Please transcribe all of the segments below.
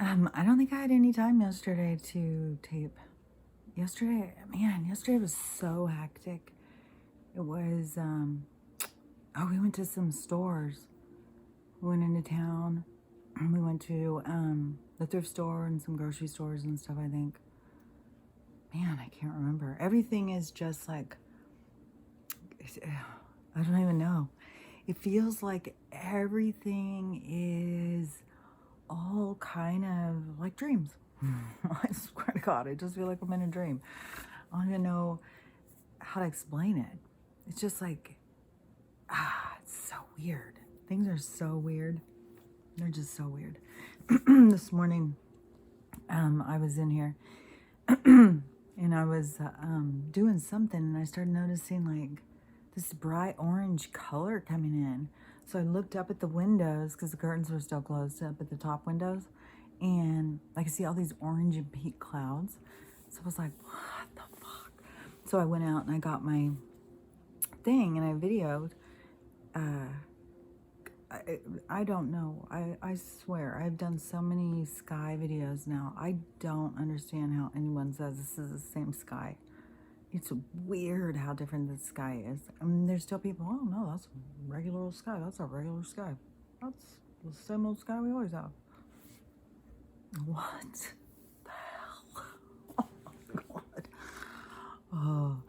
I don't think I had any time yesterday to tape. Yesterday was so hectic. It was, we went to some stores. We went into town. We went to the thrift store and some grocery stores and stuff, I think. Man, I can't remember. Everything is just like, I don't even know. It feels like everything is all kind of like dreams. I swear to God, I just feel like I'm in a dream. I don't even know how to explain it. It's just like, it's so weird. Things are so weird. They're just so weird. This morning, I was in here and I was doing something, and I started noticing like this bright orange color coming in. So I looked up at the windows because the curtains were still closed up at the top windows, and I could see all these orange and pink clouds. So I was like, what the fuck? So I went out and I got my thing and I videoed. I don't know. I swear, I've done so many sky videos now. I don't understand how anyone says this is the same sky. It's weird how different the sky is. I mean, there's still people, oh no, that's a regular old sky. That's a regular sky. That's the same old sky we always have. What the hell? Oh my God. Oh.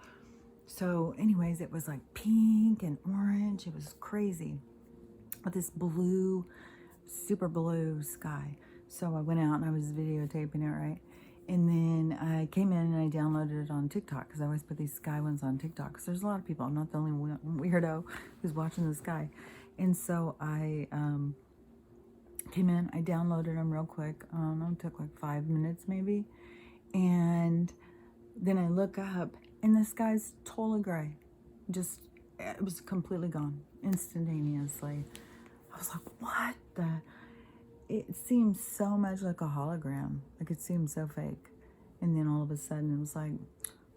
So anyways, it was like pink and orange. It was crazy. With this blue, super blue sky. So I went out and I was videotaping it, right? And then I came in and I downloaded it on TikTok because I always put these sky ones on TikTok because there's a lot of people. I'm not the only weirdo who's watching the sky. And so I came in, I downloaded them real quick. It took like 5 minutes maybe. And then I look up and the sky's totally gray. It was completely gone instantaneously. I was like, what the? It seemed so much like a hologram. Like it seemed so fake. And then all of a sudden it was like,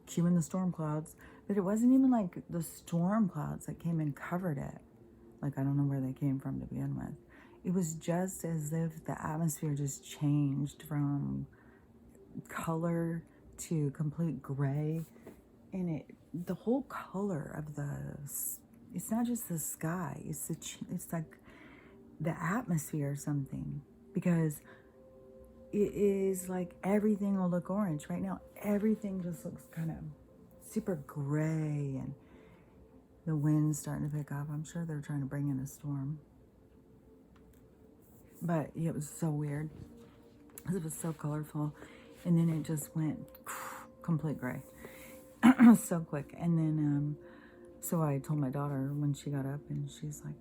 cue in the storm clouds. But it wasn't even like the storm clouds that came and covered it. Like, I don't know where they came from to begin with. It was just as if the atmosphere just changed from color to complete gray. And the whole color of it's not just the sky. It's like the atmosphere or something, because it is like everything will look orange right now. Everything just looks kind of super gray, and the wind's starting to pick up. I'm sure they're trying to bring in a storm, but it was so weird because it was so colorful, and then it just went complete gray so quick. And then so I told my daughter when she got up, and she's like,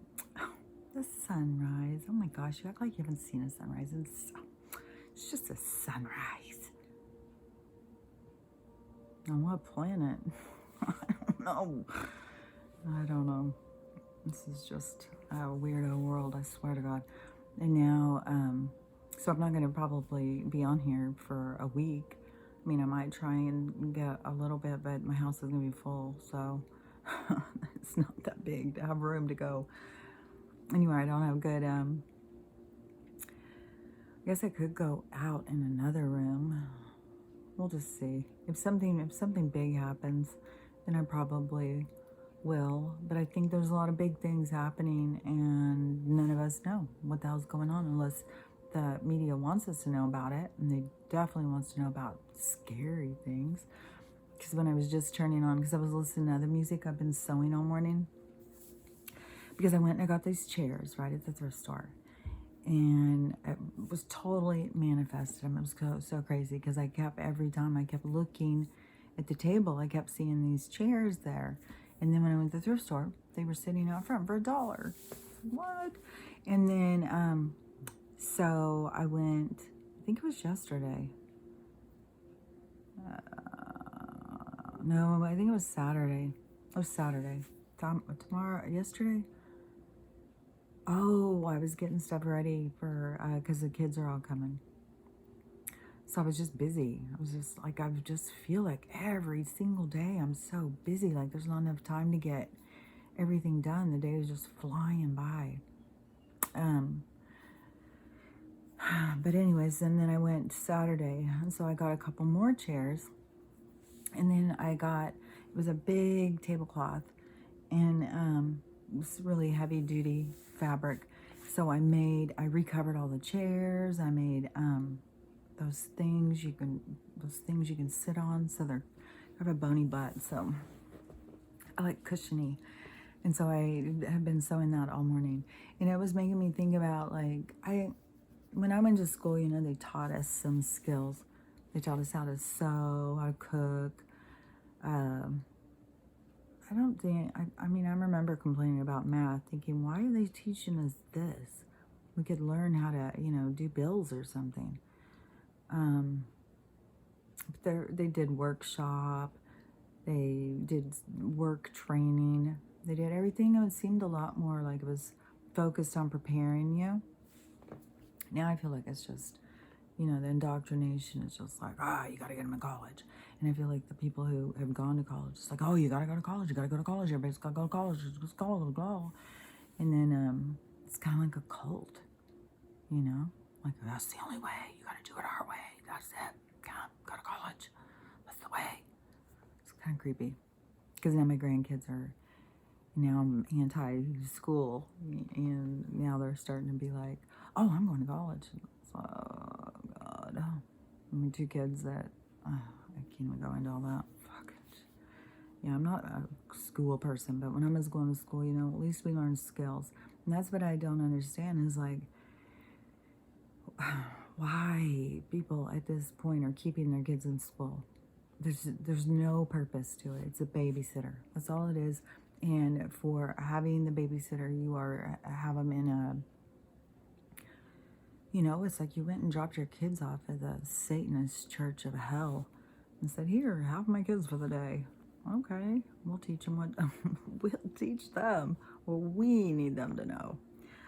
the sunrise. Oh my gosh, you act like you haven't seen a sunrise. It's just a sunrise. On what planet? I don't know. This is just a weirdo world, I swear to God. And now, so I'm not going to probably be on here for a week. I mean, I might try and get a little bit, but my house is going to be full, so it's not that big to have room to go. Anyway, I don't have good, I guess I could go out in another room. We'll just see. If something big happens, then I probably will. But I think there's a lot of big things happening, and none of us know what the hell's going on unless the media wants us to know about it, and they definitely wants to know about scary things. Because when I was just turning on, because I was listening to other music, I've been sewing all morning. Because I went and I got these chairs right at the thrift store, and it was totally manifested. It was so crazy because every time I kept looking at the table, I kept seeing these chairs there. And then when I went to the thrift store, they were sitting out front for $1. What? And then so I went, I think it was yesterday. No, I think it was Saturday. It was Saturday. Yesterday? Oh, I was getting stuff ready for, because the kids are all coming. So I was just busy. I was just like, I just feel like every single day I'm so busy. Like there's not enough time to get everything done. The day is just flying by. But anyways, and then I went Saturday, and so I got a couple more chairs, and then it was a big tablecloth, and it was really heavy duty fabric. So I recovered all the chairs. I made those things you can sit on, so I have a bony butt, so I like cushiony. And so I have been sewing that all morning, and it was making me think about, like, when I went to school, they taught us some skills. They taught us how to sew, how to cook. I don't think, I mean, I remember complaining about math, thinking, why are they teaching us this? We could learn how to, do bills or something. But they did workshop, they did work training, they did everything. It seemed a lot more like it was focused on preparing you. Now I feel like it's just, the indoctrination is just like, you got to get them in college. And I feel like the people who have gone to college, it's like, oh, you got to go to college. You got to go to college. Everybody's got to go to college. Just go. And then it's kind of like a cult, like, that's the only way. You got to do it our way. That's it. Go to college. That's the way. It's kind of creepy. Because now my grandkids are, now I'm anti-school. And now they're starting to be like, oh, I'm going to college. So, oh, God. I mean, 2 kids that, I can't even go into all that. Fuck it. Yeah, I'm not a school person, but when I was going to school, at least we learned skills. And that's what I don't understand is, like, why people at this point are keeping their kids in school. There's no purpose to it. It's a babysitter. That's all it is. And for having the babysitter, you have them in a, it's like you went and dropped your kids off at the Satanist church of hell and said, here, have my kids for the day. Okay, we'll teach them we'll teach them what we need them to know.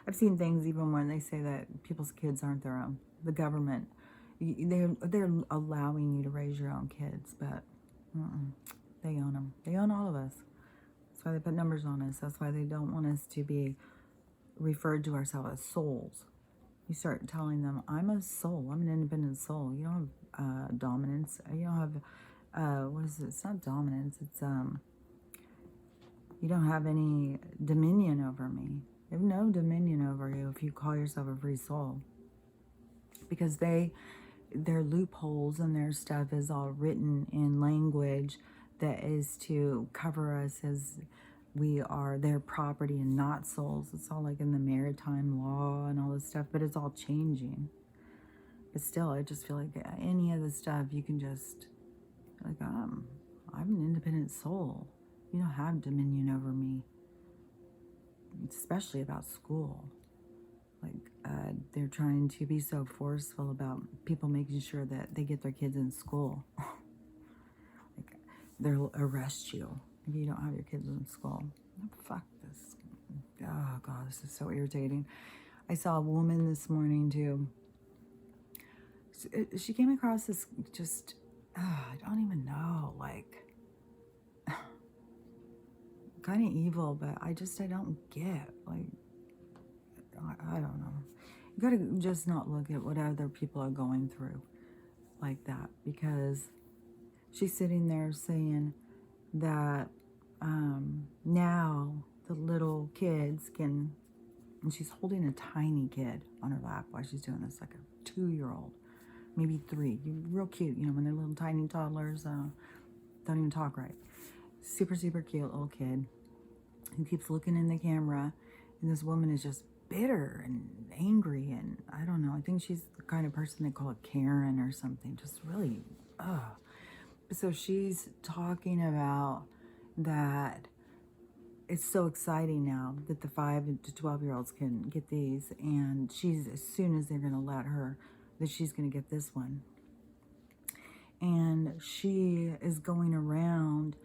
I've seen things even when they say that people's kids aren't their own. The government, they're allowing you to raise your own kids, but they own them. They own all of us. That's why they put numbers on us. That's why they don't want us to be referred to ourselves as souls. You start telling them, I'm a soul. I'm an independent soul. You don't have dominance. You don't have, what is it? It's not dominance. It's, you don't have any dominion over me. They have no dominion over you if you call yourself a free soul. Because their loopholes and their stuff is all written in language that is to cover us as we are their property and not souls. It's all like in the maritime law and all this stuff, but it's all changing. But still, I just feel like any of the stuff you can just, like, I'm an independent soul. You don't have dominion over me. Especially about school. Like, they're trying to be so forceful about people making sure that they get their kids in school. Like, they'll arrest you if you don't have your kids in school. Fuck this. Oh, God, this is so irritating. I saw a woman this morning, too. She came across this just, I don't even know, like, kind of evil, but I don't get, like, I don't know. You gotta just not look at what other people are going through like that, because she's sitting there saying that now the little kids can, and she's holding a tiny kid on her lap while she's doing this, like a 2-year-old, maybe 3, real cute, when they're little tiny toddlers, don't even talk right. Super, super cute little kid who keeps looking in the camera, and this woman is just bitter and angry, and I don't know, I think she's the kind of person they call a Karen or something, just really, So she's talking about that it's so exciting now that the 5 to 12-year-olds can get these, and she's, as soon as they're going to let her, that she's going to get this one. And she is going around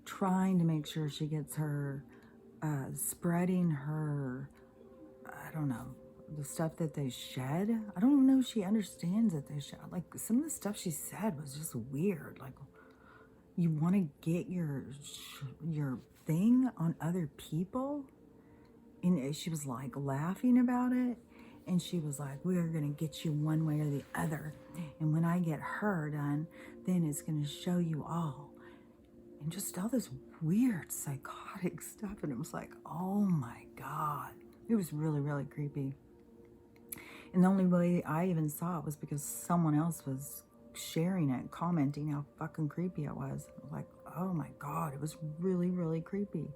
trying to make sure she gets her, spreading her, I don't know, the stuff that they shed. I don't know if she understands that they shed. Like, some of the stuff she said was just weird. Like, you want to get your thing on other people? And she was like laughing about it. And she was like, we're going to get you one way or the other. And when I get her done, then it's going to show you all. And just all this weird psychotic stuff. And it was like, oh my God. It was really, really creepy. And the only way I even saw it was because someone else was sharing it, commenting how fucking creepy it was. Like, oh my God, it was really, really creepy.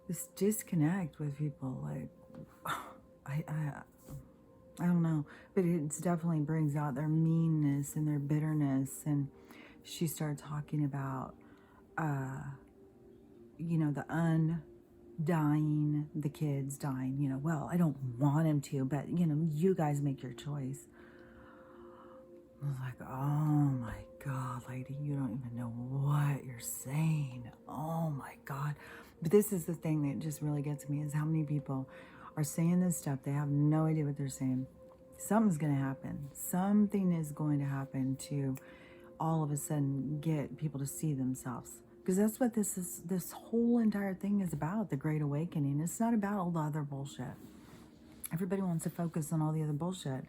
This disconnect with people, like, I don't know, but it definitely brings out their meanness and their bitterness. And she started talking about, the undying, the kids dying, well, I don't want him to, but, you guys make your choice. I was like, oh my God, lady, you don't even know what you're saying. Oh my God. But this is the thing that just really gets me, is how many people are saying this stuff. They have no idea what they're saying. Something's going to happen. Something is going to happen to all of a sudden get people to see themselves. Because that's what this whole entire thing is about, the Great Awakening. It's not about all the other bullshit. Everybody wants to focus on all the other bullshit,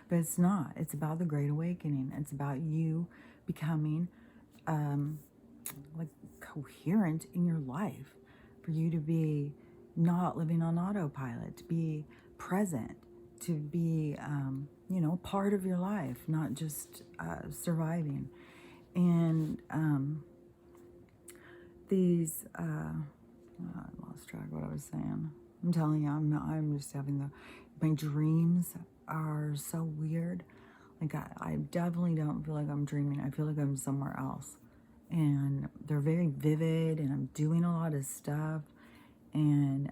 but it's not. It's about the Great Awakening. It's about you becoming coherent in your life, for you to be not living on autopilot, to be present, to be part of your life, not just surviving. And these I lost track of what I was saying. I'm telling you, I'm just having my dreams are so weird. Like, I definitely don't feel like I'm dreaming. I feel like I'm somewhere else. And they're very vivid, and I'm doing a lot of stuff. And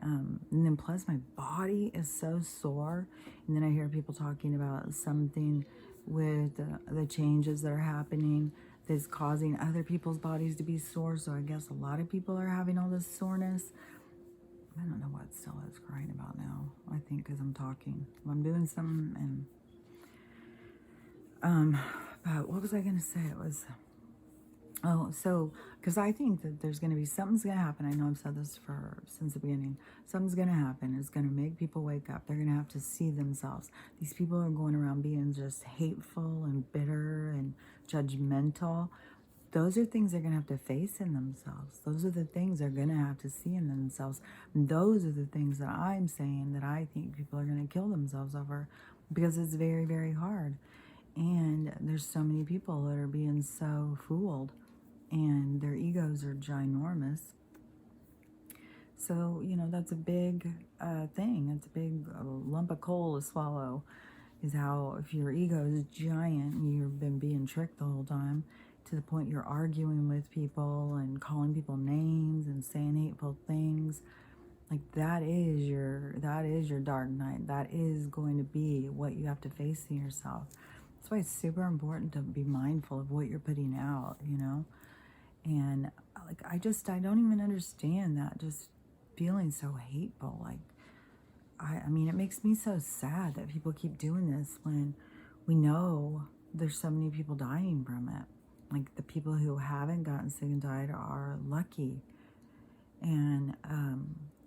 then plus my body is so sore. And then I hear people talking about something with the changes that are happening that's causing other people's bodies to be sore. So I guess a lot of people are having all this soreness. I don't know what Stella is crying about now. I think because I'm talking. I'm doing something. And but what was I going to say? It was, because I think that there's going to be, something's going to happen. I know I've said this since the beginning. Something's going to happen. It's going to make people wake up. They're going to have to see themselves. These people are going around being just hateful and bitter and judgmental. Those are things they're going to have to face in themselves. Those are the things they're going to have to see in themselves. And those are the things that I'm saying that I think people are going to kill themselves over, because it's very, very hard. And there's so many people that are being so fooled, and their egos are ginormous. So, that's a big thing. It's a big lump of coal to swallow, is how if your ego is giant, you've been being tricked the whole time, to the point you're arguing with people and calling people names and saying hateful things. Like, that is your dark night. That is going to be what you have to face in yourself. That's why it's super important to be mindful of what you're putting out, And I don't even understand that, just feeling so hateful. Like, I mean, it makes me so sad that people keep doing this when we know there's so many people dying from it. Like, the people who haven't gotten sick and died are lucky. And,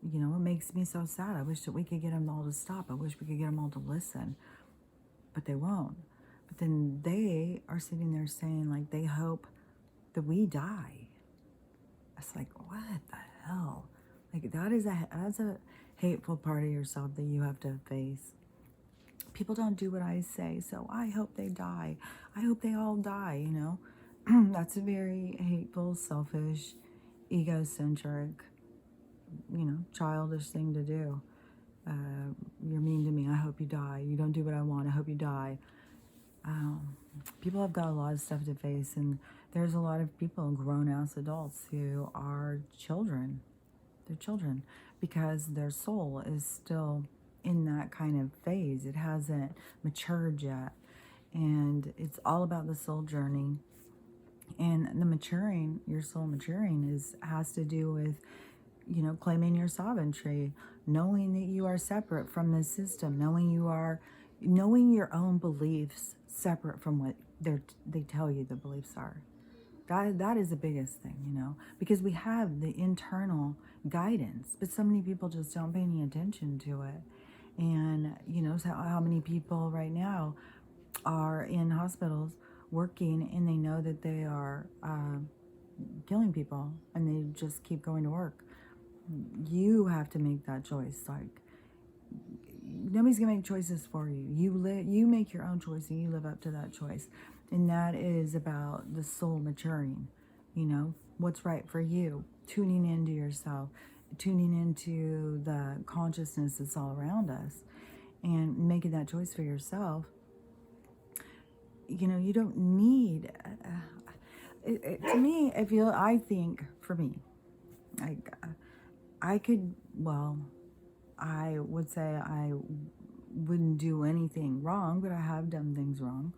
it makes me so sad. I wish that we could get them all to stop. I wish we could get them all to listen. But they won't. But then they are sitting there saying, like, they hope that we die. It's like, what the hell? Like, that's a hateful part of yourself that you have to face. People don't do what I say, so I hope they die. I hope they all die, That's a very hateful, selfish, egocentric, childish thing to do. You're mean to me, I hope you die. You don't do what I want, I hope you die. People have got a lot of stuff to face, and there's a lot of people, grown-ass adults, who are children. They're children because their soul is still in that kind of phase. It hasn't matured yet, and it's all about the soul journey. And the maturing, your soul maturing, has to do with, claiming your sovereignty, knowing that you are separate from this system, knowing your own beliefs separate from what they tell you the beliefs are. That is the biggest thing, because we have the internal guidance, but so many people just don't pay any attention to it. And, so how many people right now are in hospitals working and they know that they are killing people and they just keep going to work. You have to make that choice. Like, nobody's gonna make choices for you. You make your own choice and you live up to that choice. And that is about the soul maturing, what's right for you, tuning into yourself, tuning into the consciousness that's all around us, and making that choice for yourself. You don't need to me, I think for me, like, I could, well, I would say I wouldn't do anything wrong, but I have done things wrong.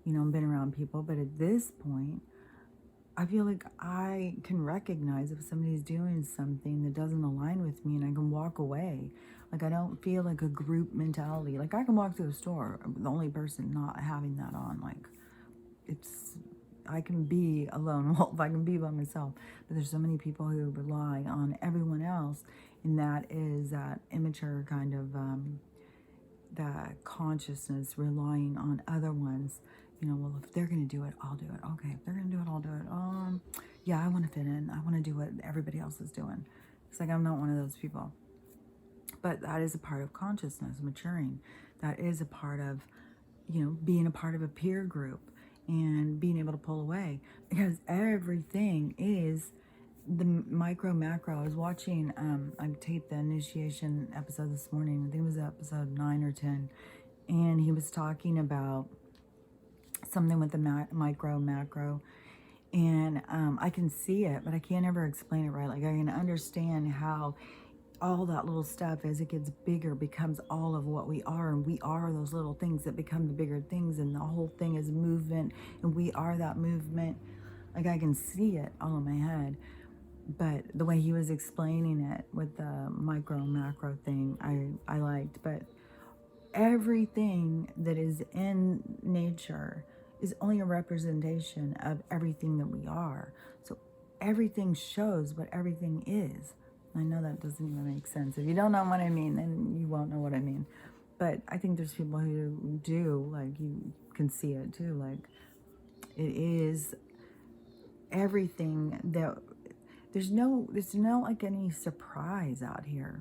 I've been around people, but at this point, I feel like I can recognize if somebody's doing something that doesn't align with me, and I can walk away. Like, I don't feel like a group mentality. Like, I can walk through a store, the only person not having that on. Like, I can be a lone wolf. I can be by myself. But there's so many people who rely on everyone else, and that is that immature kind of that consciousness relying on other ones. Well, if they're going to do it, I'll do it. Okay, if they're going to do it, I'll do it. Yeah, I want to fit in. I want to do what everybody else is doing. It's like I'm not one of those people. But that is a part of consciousness, maturing. That is a part of, being a part of a peer group and being able to pull away, because everything is the micro macro. I was watching, I taped the initiation episode this morning. I think it was episode 9 or 10, and he was talking about something with the micro macro, and I can see it, but I can't ever explain it right. Like, I can understand how all that little stuff, as it gets bigger, becomes all of what we are, and we are those little things that become the bigger things, and the whole thing is movement, and we are that movement. Like, I can see it all in my head. But the way he was explaining it with the micro macro thing, I liked. But everything that is in nature is only a representation of everything that we are. So everything shows what everything is. I know that doesn't even make sense. If you don't know what I mean, then you won't know what I mean. But I think there's people who do, like, you can see it too. Like, it is everything that there's no like any surprise out here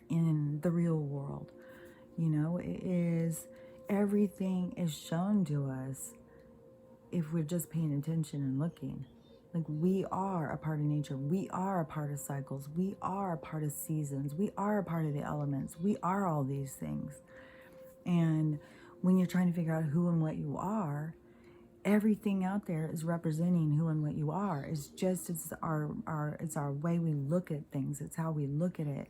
in the real world. It is, everything is shown to us if we're just paying attention and looking. Like, we are a part of nature. We are a part of cycles. We are a part of seasons. We are a part of the elements. We are all these things. And when you're trying to figure out who and what you are, everything out there is representing who and what you are. It's our way we look at things. It's how we look at it.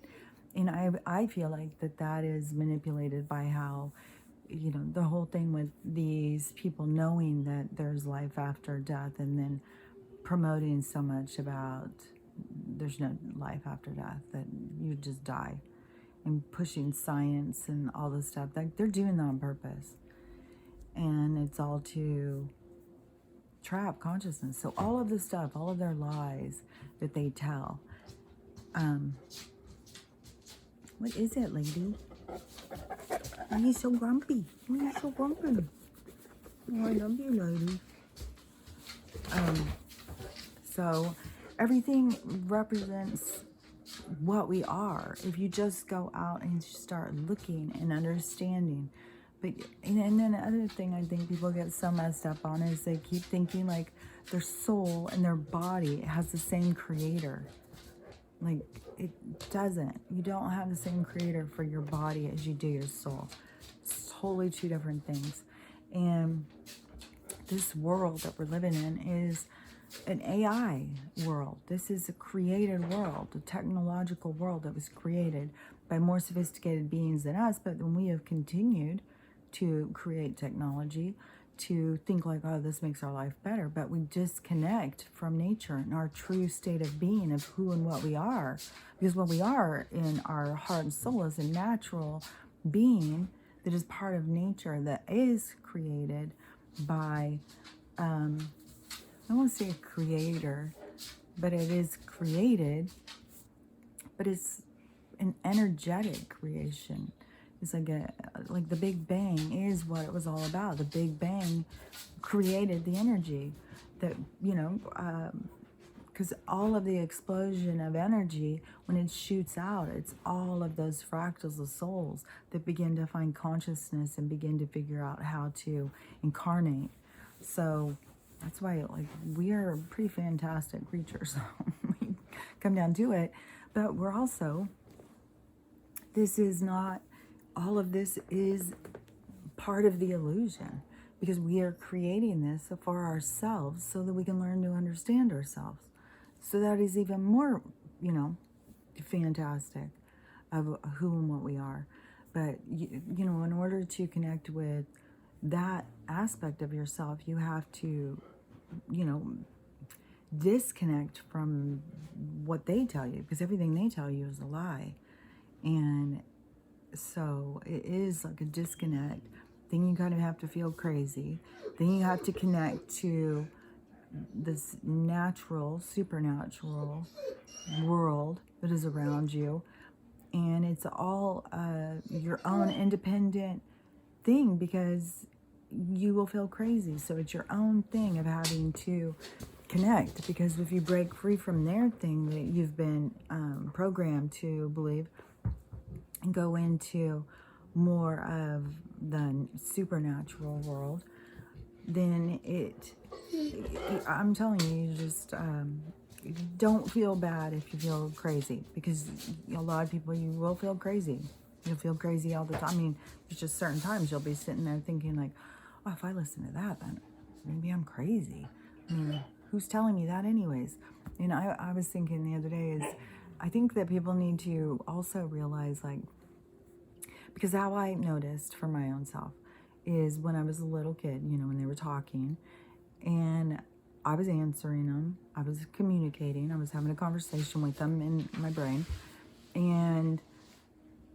And I feel like that is manipulated by how, the whole thing with these people knowing that there's life after death, and then promoting so much about there's no life after death, that you just die, and pushing science and all this stuff. Like, they're doing that on purpose. And it's all to trap consciousness. So all of this stuff, all of their lies that they tell. What is it, lady? Why are you so grumpy? Why are you so grumpy? Oh, I love you, lady. So everything represents what we are. If you just go out and start looking and understanding. But and then the other thing I think people get so messed up on is they keep thinking like their soul and their body has the same creator. Like, it doesn't. You don't have the same creator for your body as you do your soul. It's totally two different things. And this world that we're living in is an AI world. This is a created world, a technological world that was created by more sophisticated beings than us. But when we have continued to create technology, to think like, oh, this makes our life better, but we disconnect from nature and our true state of being, of who and what we are. Because what we are in our heart and soul is a natural being that is part of nature, that is created by, I don't want to say a creator, but it is created, but it's an energetic creation. It's like the Big Bang is what it was all about. The Big Bang created the energy that, because all of the explosion of energy, when it shoots out, it's all of those fractals of souls that begin to find consciousness and begin to figure out how to incarnate. So that's why, like, we are pretty fantastic creatures. We come down to it, but we're also, this is not, all of this is part of the illusion, because we are creating this for ourselves so that we can learn to understand ourselves. So that is even more, fantastic of who and what we are. But, in order to connect with that aspect of yourself, you have to, disconnect from what they tell you, because everything they tell you is a lie. And so it is like a disconnect. Then you kind of have to feel crazy. Then you have to connect to this natural, supernatural world that is around you. And it's all your own independent thing, because you will feel crazy. So it's your own thing of having to connect, because if you break free from their thing that you've been programmed to believe and go into more of the supernatural world, then I'm telling you, you just don't feel bad if you feel crazy, because a lot of people, you will feel crazy. You'll feel crazy all the time. I mean, there's just certain times you'll be sitting there thinking like, oh, if I listen to that, then maybe I'm crazy. I mean, who's telling me that anyways? And I was thinking the other day is, I think that people need to also realize, like, because how I noticed for my own self is when I was a little kid, when they were talking and I was answering them, I was communicating, I was having a conversation with them in my brain. And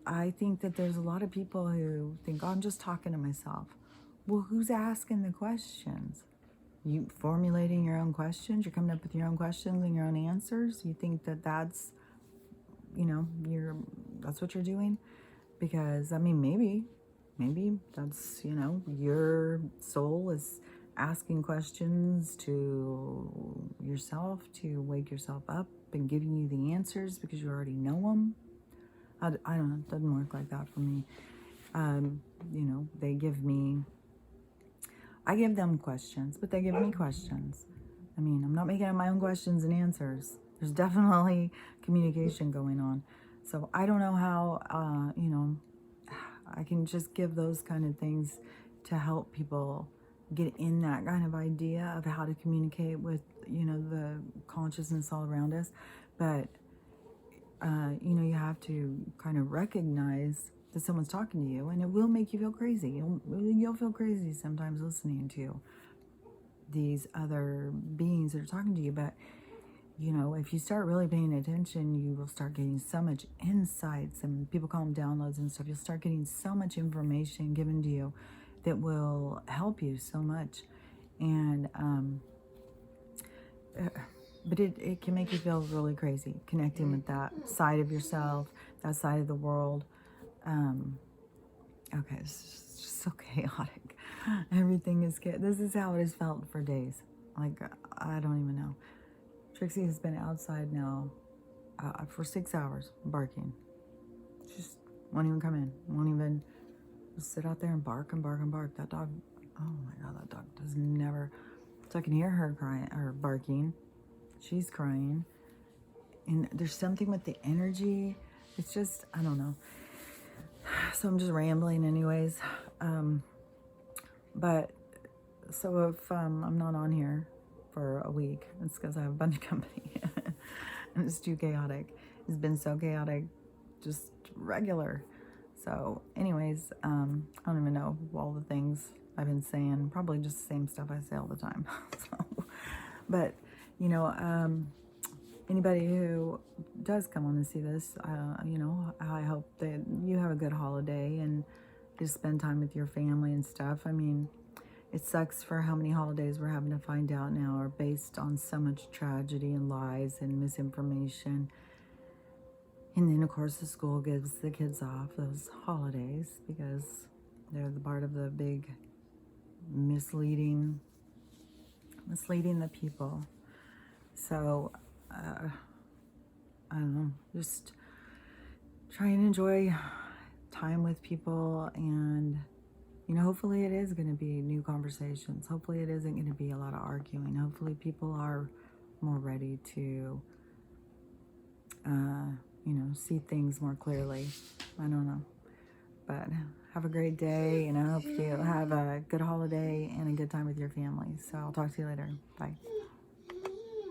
I think that there's a lot of people who think, oh, I'm just talking to myself. Well, who's asking the questions? You formulating your own questions? You're coming up with your own questions and your own answers? You think that that's, that's what you're doing? Because, I mean, maybe that's, your soul is asking questions to yourself to wake yourself up and giving you the answers because you already know them. I don't know, it doesn't work like that for me. I give them questions, but they give me questions. I mean, I'm not making up my own questions and answers. There's definitely communication going on. So I don't know how, I can just give those kind of things to help people get in that kind of idea of how to communicate with, the consciousness all around us. But, you have to kind of recognize that someone's talking to you, and it will make you feel crazy. You'll feel crazy sometimes listening to these other beings that are talking to you. But, if you start really paying attention, you will start getting so much insights, and people call them downloads and stuff. You'll start getting so much information given to you that will help you so much. And, but it can make you feel really crazy connecting with that side of yourself, that side of the world. Okay, it's just so chaotic. Everything is this is how it has felt for days. Like, I don't even know. Trixie has been outside now for 6 hours barking. She just won't even come in. Won't even just sit out there and bark and bark and bark. That dog, oh my God, that dog does never. So I can hear her crying or barking. She's crying. And there's something with the energy. It's just, I don't know. So I'm just rambling anyways. But so if I'm not on here for a week, it's because I have a bunch of company. And it's too chaotic. It's been so chaotic, just regular. So anyways, I don't even know all the things I've been saying. Probably just the same stuff I say all the time. So, but, anybody who does come on to see this, I hope that you have a good holiday and just spend time with your family and stuff. I mean, it sucks for how many holidays we're having to find out now are based on so much tragedy and lies and misinformation. And then, of course, the school gives the kids off those holidays because they're the part of the big misleading the people. So, I don't know, just try and enjoy time with people, and hopefully it is going to be new conversations. Hopefully it isn't going to be a lot of arguing. Hopefully people are more ready to see things more clearly. I don't know, but have a great day, and I hope you have a good holiday and a good time with your family. So I'll talk to you later. Bye.